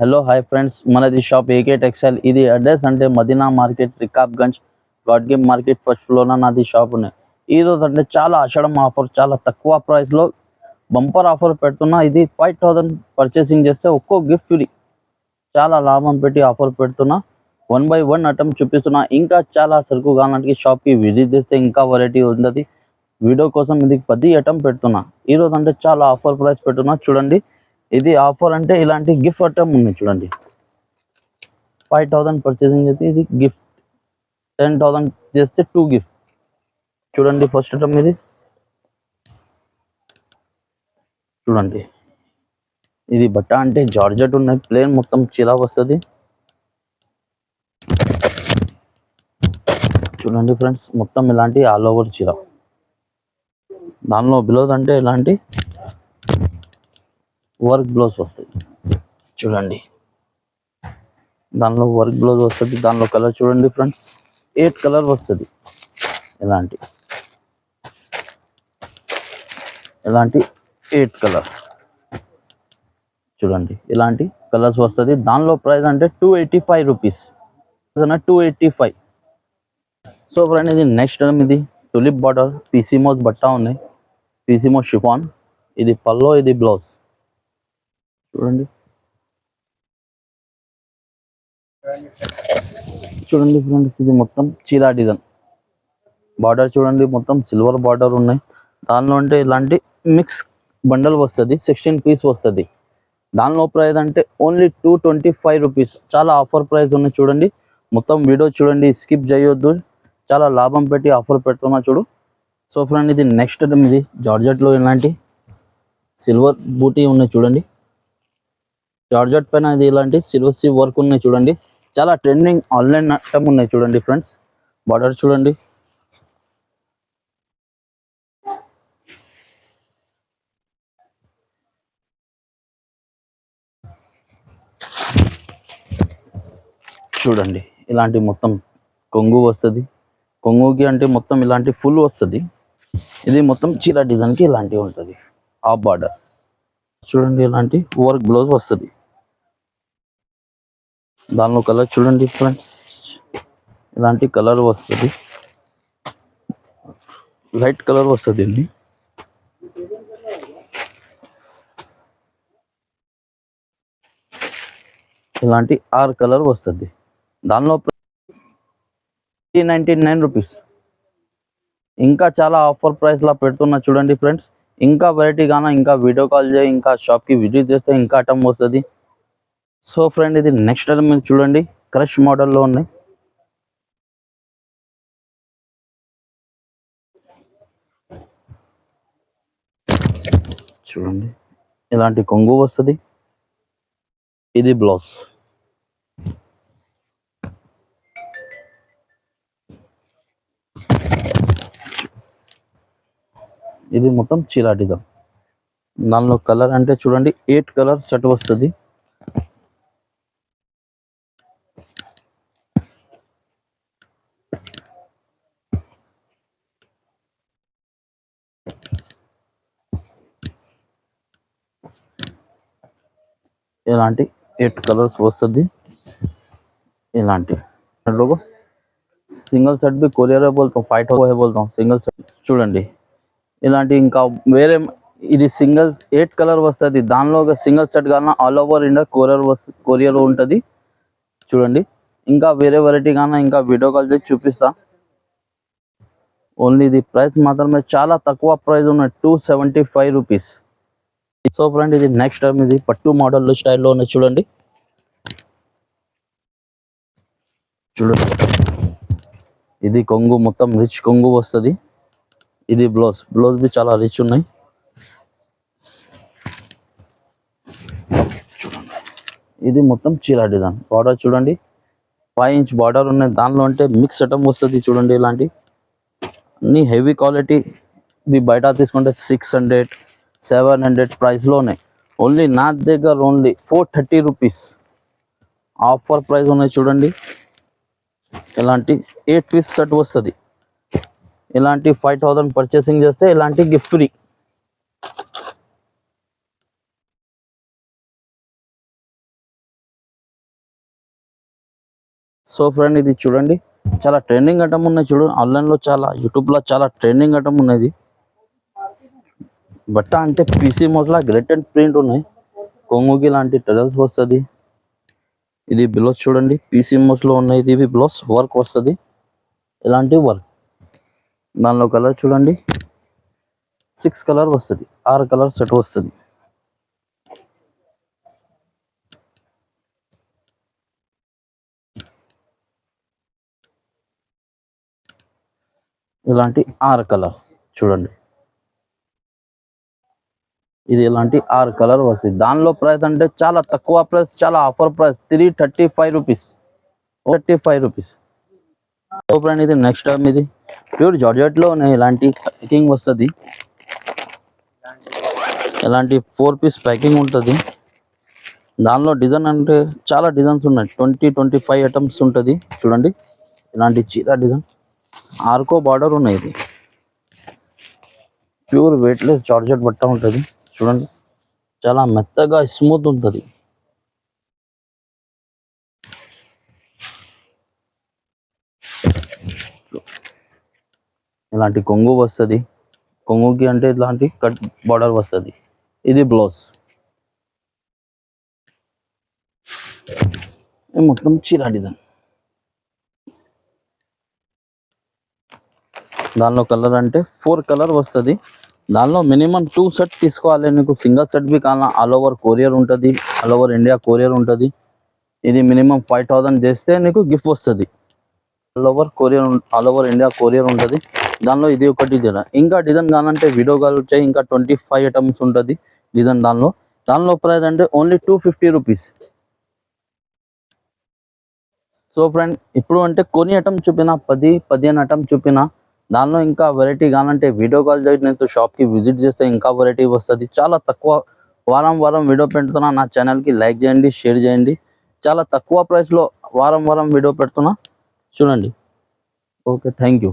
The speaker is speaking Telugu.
హలో హాయ్ ఫ్రెండ్స్, మనది షాప్ ఏకే టెక్స్టైల్. ఇది అడ్రస్ అంటే మదీనా మార్కెట్, రికాబ్గంజ్, గాడ్గిమ్ మార్కెట్ ఫస్ట్ ఫ్లోర్ నాది షాప్ ఉన్నాయి. ఈ రోజు అంటే చాలా ఆషాఢం ఆఫర్, చాలా తక్కువ ప్రైస్ లో బంపర్ ఆఫర్ పెడుతున్నా. ఇది 5000 పర్చేసింగ్ చేస్తే ఒక్కో గిఫ్ట్ ఫ్రీ. చాలా లాభం పెట్టి ఆఫర్ పెడుతున్నా. 1 by 1 ఐటమ్ చూపిస్తున్నా. ఇంకా చాలా సరుకు కావాలంటే షాప్ కి విజిట్ చేస్తే ఇంకా వెరైటీ ఉంటుంది. వీడియో కోసం ఇది 10 ఐటమ్ పెడుతున్నా. ఈ రోజు అంటే చాలా ఆఫర్ ప్రైస్ పెడుతున్నా. చూడండి, ఇది ఆఫర్ అంటే ఇలాంటి గిఫ్ట్ ఐటమ్ ఉంది. చూడండి, 5000 పర్చేసింగ్ చేస్తే ఇది గిఫ్ట్, 10,000 చేస్తే 2 గిఫ్ట్. చూడండి, ఫస్ట్ ఐటమ్ ఇది చూడండి. ఇది బట్ట అంటే జార్జెట్ ఉన్నాయి, ప్లేన్ మొత్తం చీర వస్తుంది. చూడండి ఫ్రెండ్స్, మొత్తం ఇలాంటి ఆల్ ఓవర్ చీర. దానిలో బ్లౌజ్ అంటే ఇలాంటి వర్క్ బ్లౌజ్ వస్తుంది. చూడండి, దానిలో వర్క్ బ్లౌజ్ వస్తుంది. దానిలో కలర్ చూడండి ఫ్రెండ్స్, 8 కలర్ వస్తుంది. ఇలాంటి 8 కలర్ చూడండి, ఇలాంటి కలర్స్ వస్తుంది. దానిలో ప్రైస్ అంటే 285 రూపీస్, 285. సో ఫ్రెండ్, ఇది నెక్స్ట్ టైం ఇది టులిప్ బార్డర్ పీసీమోస్ బట్ట ఉన్నాయి, పీసీమో షిఫాన్. ఇది పల్లో, ఇది బ్లౌజ్. చూడండి చూడండి ఫ్రెండ్స్, ఇది మొత్తం చీరా డిజైన్. బార్డర్ చూడండి, మొత్తం సిల్వర్ బార్డర్ ఉన్నాయి. దానిలో అంటే ఇలాంటి మిక్స్ బండల్ వస్తుంది, 16 పీస్ వస్తుంది. దానిలో ప్రైస్ అంటే ఓన్లీ 225 రూపీస్. చాలా ఆఫర్ ప్రైస్ ఉన్నాయి. చూడండి, మొత్తం వీడియో చూడండి, స్కిప్ చేయొద్దు. చాలా లాభం పెట్టి ఆఫర్ పెడుతున్నా చూడు. సో ఫ్రెండ్, ఇది నెక్స్ట్ ఐటమ్. ఇది జార్జెట్లో ఇలాంటి సిల్వర్ బూటీ ఉన్నాయి. చూడండి, జార్జెట్ పైన ఇది ఇలాంటి సిల్వర్ సి వర్క్ ఉన్నాయి. చూడండి, చాలా ట్రెండింగ్ ఆన్లైన్ ఐటమ్ ఉన్నాయి. చూడండి ఫ్రెండ్స్, బార్డర్ చూడండి, చూడండి. ఇలాంటి మొత్తం కొంగు వస్తుంది. కొంగుకి అంటే మొత్తం ఇలాంటి ఫుల్ వస్తుంది. ఇది మొత్తం చీర డిజైన్కి ఇలాంటివి ఉంటుంది. హాఫ్ బార్డర్ చూడండి, ఇలాంటి వర్క్ బ్లౌజ్ వస్తుంది. దానిలో కలర్ చూడండి ఫ్రెండ్స్, ఇలాంటి కలర్ వస్తుంది, లైట్ కలర్ వస్తుంది. అండి ఇలాంటి 6 కలర్ వస్తుంది. దానిలో 399 రూపీస్. ఇంకా చాలా ఆఫర్ ప్రైస్ లా పెడుతున్నా. చూడండి ఫ్రెండ్స్, ఇంకా వెరైటీ గానా, ఇంకా వీడియో కాల్ చేయి, ఇంకా షాప్కి విజిట్ చేస్తే ఇంకా ఐటమ్ వస్తుంది. సో ఫ్రెండ్, ఇది నెక్స్ట్ ఐటమ్ మీరు చూడండి, క్రష్ మోడల్లో ఉన్నాయి. చూడండి, ఇలాంటి కొంగు వస్తుంది. ఇది బ్లౌజ్. ఇది మొత్తం చీర డిజైన్. దానిలో కలర్ అంటే చూడండి, 8 కలర్ సెట్ వస్తుంది. ఇలాంటి 8 కలర్స్ వస్తుంది. ఇలాంటి लोगो సింగిల్ సెట్ भी कोरियर है बोलता हूँ, फाइट है बोलता हूँ, సింగిల్ సెట్. చూడండి, ఇలాంటి ఇంకా వేరే ఇది సింగిల్ 8 కలర్ వస్తుంది. దానిలో ఒక సింగిల్ సెట్ కాన ఆల్ ఓవర్ ఇండియా కొరియర్ ఉంటుంది. చూడండి, ఇంకా వేరే వెరైటీ కాన ఇంకా వీడియో కాల్ చేసి చూపిస్తా. ఓన్లీ ఇది ప్రైస్ మాత్రమే చాలా తక్కువ ప్రైస్ ఉన్నాయి, 275 రూపీస్. సో ఫ్రెండ్, ఇది నెక్స్ట్ టైం ఇది పట్టు మోడల్ స్టైల్లో ఉన్నాయి. చూడండి చూడండి, ఇది కొంగు మొత్తం రిచ్ కొంగు వస్తుంది. ఇది బ్లౌజ్ బి చాలా రిచ్ ఉన్నాయి. ఇది మొత్తం చీర డిజైన్. బార్డర్ చూడండి, 5 ఇంచ్ బార్డర్ ఉన్నాయి. దానిలో అంటే మిక్స్ ఐటమ్ వస్తుంది. చూడండి, ఇలాంటి అన్ని హెవీ క్వాలిటీ. ఇది బయట తీసుకుంటే 600 700 ప్రైస్లో ఉన్నాయి. ఓన్లీ నా దగ్గర ఓన్లీ 430 రూపీస్ ఆఫర్ ప్రైస్ ఉన్నాయి. చూడండి, ఇలాంటి 8 పీస్ సెట్ వస్తుంది. ఇలాంటి 5000 పర్చేసింగ్ చేస్తే ఇలాంటి గిఫ్ట్ ఫ్రీ. సో ఫ్రెండ్ ఇది చూడండి, చాలా ట్రెండింగ్ ఐటమ్ ఉన్నాయి చూడు. ఆన్లైన్లో చాలా, యూట్యూబ్లో చాలా ట్రెండింగ్ ఐటమ్ ఉన్నది. బట్ట అంటే పీసీ మోస్లా గ్రేటెడ్ ప్రింట్ ఉన్నాయి. కొంగుకి లాంటి టెరల్స్ వస్తుంది. ఇది బ్లౌజ్ చూడండి, పీసీ మోస్లో ఉన్నాయి. ఇది బ్లౌజ్ వర్క్ వస్తుంది, ఇలాంటి వర్క్. దానిలో కలర్ చూడండి, 6 కలర్ వస్తుంది, 6 కలర్ సెట్ వస్తుంది. ఇలాంటి 6 కలర్ చూడండి, ఇది ఇలాంటి 6 కలర్ వస్తుంది. దానిలో ప్రైస్ అంటే చాలా తక్కువ ప్రైస్, చాలా offer price, 335 rupees, 35 rupees. Friend ఇది నెక్స్ట్ టైం, ఇది ప్యూర్ జార్జెట్లో ఇలాంటి ప్యాకింగ్ వస్తుంది. ఇలాంటి 4 పీస్ ప్యాకింగ్ ఉంటుంది. దానిలో డిజైన్ అంటే చాలా డిజైన్స్ ఉన్నాయి, 20-25 ఐటమ్స్ ఉంటుంది చూడండి. ఇలాంటి చీర డిజైన్, ఆర్కో బార్డర్ ఉన్నాయి. ఇది ప్యూర్ వెయిట్లెస్ జార్జెట్ బట్ట ఉంటుంది చూడండి, చాలా మెత్తగా స్మూత్ ఉంటుంది. ఇలాంటి కొంగు వస్తుంది, కొంగుకి అంటే ఇలాంటి కట్ బార్డర్ వస్తుంది. ఇది బ్లౌజ్, మొత్తం చీర డిజైన్. దానిలో కలర్ అంటే 4 కలర్ వస్తుంది. దానిలో మినిమం 2 సెట్ తీసుకోవాలి. నీకు సింగిల్ సెట్ బి కావాలా, ఆల్ ఓవర్ కొరియర్ ఉంటుంది, ఆల్ ఓవర్ ఇండియా కొరియర్ ఉంటుంది. ఇది మినిమం 5000 చేస్తే నీకు గిఫ్ట్ వస్తుంది. ఆల్ ఓవర్ ఇండియా కొరియర్ ఉంటుంది. దానిలో ఇది ఒకటి డిజైన్. ఇంకా డిజైన్ కావాలంటే వీడియో కాల్ వచ్చాయి. ఇంకా 25 ఐటమ్స్ ఉంటుంది డిజైన్. దానిలో ప్రైస్ అంటే ఓన్లీ 250 రూపీస్. సో ఫ్రెండ్, ఇప్పుడు అంటే కొన్ని ఐటమ్ చూపిన, 10-15 ఐటమ్ చూపిన. దానిలో ఇంకా వెరైటీ కావాలంటే వీడియో కాల్ చేసి నేను షాప్కి విజిట్ చేస్తే ఇంకా వెరైటీ వస్తుంది. చాలా తక్కువ, వారం వీడియో పెడుతున్నా. నా ఛానల్కి లైక్ చేయండి, షేర్ చేయండి. చాలా తక్కువ ప్రైస్లో వారం వీడియో పెడుతున్నా చూడండి. Okay, thank you.